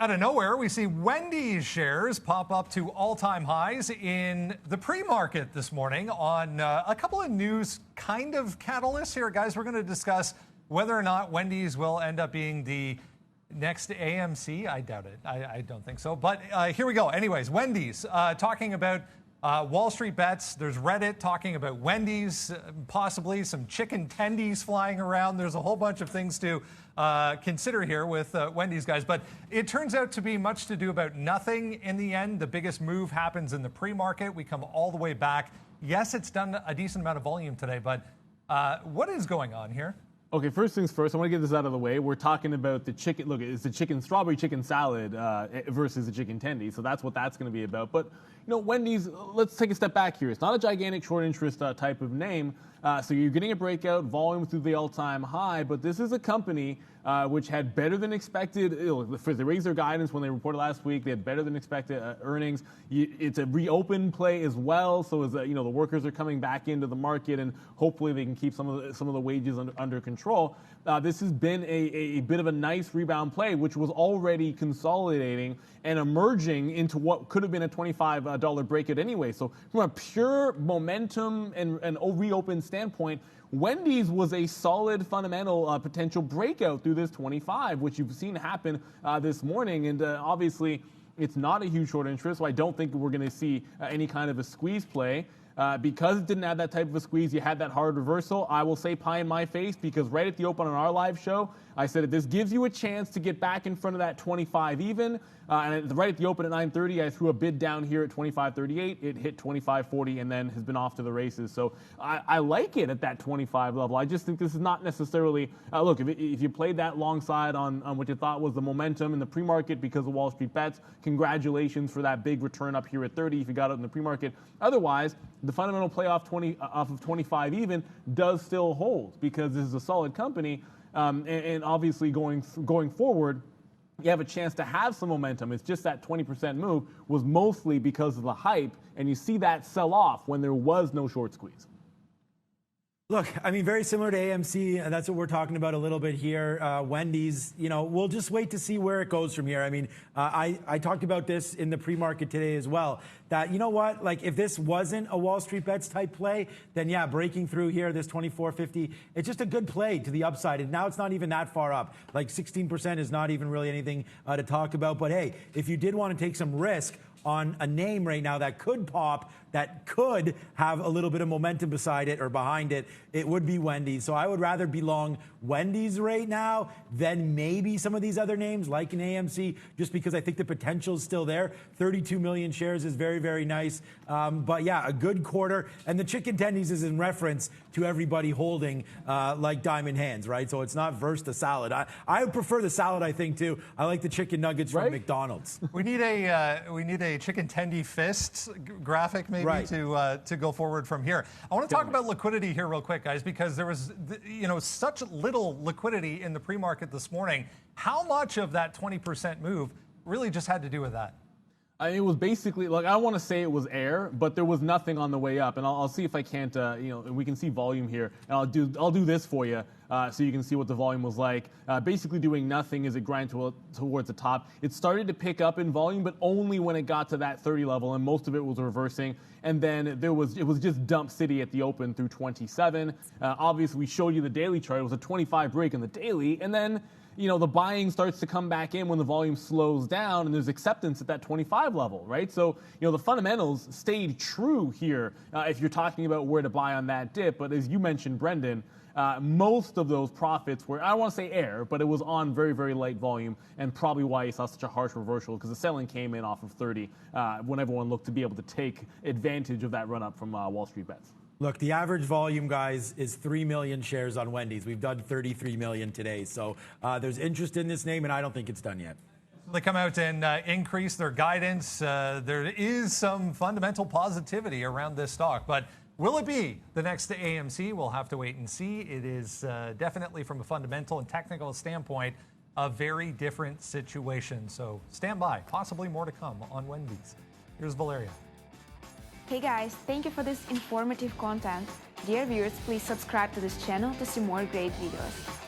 Out of nowhere, we see Wendy's shares pop up to all-time highs in the pre-market this morning on a couple of news kind of catalysts here. Guys, we're going to discuss whether or not Wendy's will end up being the next AMC. I doubt it. I don't think so. But here we go. Anyways, Wendy's talking about Wall Street bets. There's Reddit talking about Wendy's, possibly some chicken tendies flying around. There's a whole bunch of things to consider here with Wendy's, guys. But it turns out to be much to do about nothing in the end. The biggest move happens in the pre-market. We come all the way back. Yes, it's done a decent amount of volume today, but what is going on here? Okay, first things first, I want to get this out of the way. We're talking about the chicken. Look, it's the strawberry chicken salad versus the chicken tendy. So that's what that's going to be about. But, you know, Wendy's, let's take a step back here. It's not a gigantic short interest type of name. So you're getting a breakout volume through the all-time high. But this is a company which had better than expected. They raised their guidance when they reported last week. They had better than expected earnings. It's a reopen play as well. So as the workers are coming back into the market, and hopefully they can keep some of the wages under control. This has been a bit of a nice rebound play, which was already consolidating and emerging into what could have been a $25 breakout anyway. So from a pure momentum and reopen standpoint, Wendy's was a solid fundamental potential breakout through this 25, which you've seen happen this morning. And obviously, it's not a huge short interest, so I don't think we're going to see any kind of a squeeze play. Because it didn't have that type of a squeeze, you had that hard reversal. I will say pie in my face, because right at the open on our live show, I said this gives you a chance to get back in front of that 25 even. And right at the open at 9:30, I threw a bid down here at 25.38. It hit 25.40 and then has been off to the races. So I like it at that 25 level. I just think this is not necessarily look, if you played that long side on what you thought was the momentum in the pre-market because of Wall Street bets, congratulations for that big return up here at 30 if you got it in the pre-market. Otherwise, the fundamental play off of 25 even does still hold, because this is a solid company. And obviously going forward, you have a chance to have some momentum. It's just that 20% move was mostly because of the hype, and you see that sell off when there was no short squeeze. Look, I mean, very similar to AMC, and that's what we're talking about a little bit here. Wendy's, we'll just wait to see where it goes from here. I mean, I talked about this in the pre-market today as well, that, you know what, like if this wasn't a Wall Street bets type play, then yeah, breaking through here, this 24.50, it's just a good play to the upside. And now it's not even that far up. Like 16% is not even really anything to talk about. But hey, if you did want to take some risk on a name right now that could pop, that could have a little bit of momentum beside it or behind it, it would be Wendy's. So I would rather be long Wendy's right now than maybe some of these other names like an AMC, just because I think the potential is still there. 32 million shares is very, very nice. But yeah, a good quarter. And the chicken tendies is in reference to everybody holding like diamond hands, right? So it's not versus the salad. I would prefer the salad, I think, too. I like the chicken nuggets from McDonald's. We need a chicken tendy fist graphic maybe to go forward from here. I want to talk about liquidity here real quick, guys, because there was such little liquidity in the pre-market this morning. How much of that 20% move really just had to do with that? It was basically, like, I don't want to say it was air, but there was nothing on the way up. And I'll see if I can't, we can see volume here. And I'll do this for you so you can see what the volume was like. Basically doing nothing as it grind towards the top. It started to pick up in volume, but only when it got to that 30 level, and most of it was reversing. And then it was just dump city at the open through 27. Obviously, we showed you the daily chart. It was a 25 break in the daily. And then the buying starts to come back in when the volume slows down and there's acceptance at that 25 level, right? So, the fundamentals stayed true here if you're talking about where to buy on that dip. But as you mentioned, Brendan, most of those profits were, I don't want to say air, but it was on very, very light volume, and probably why you saw such a harsh reversal, because the selling came in off of 30 when everyone looked to be able to take advantage of that run-up from Wall Street bets. Look, the average volume, guys, is 3 million shares on Wendy's. We've done 33 million today. So there's interest in this name, and I don't think it's done yet. They come out and increase their guidance. There is some fundamental positivity around this stock, but will it be the next AMC? We'll have to wait and see. It is definitely, from a fundamental and technical standpoint, a very different situation. So stand by. Possibly more to come on Wendy's. Here's Valeria. Hey guys, thank you for this informative content. Dear viewers, please subscribe to this channel to see more great videos.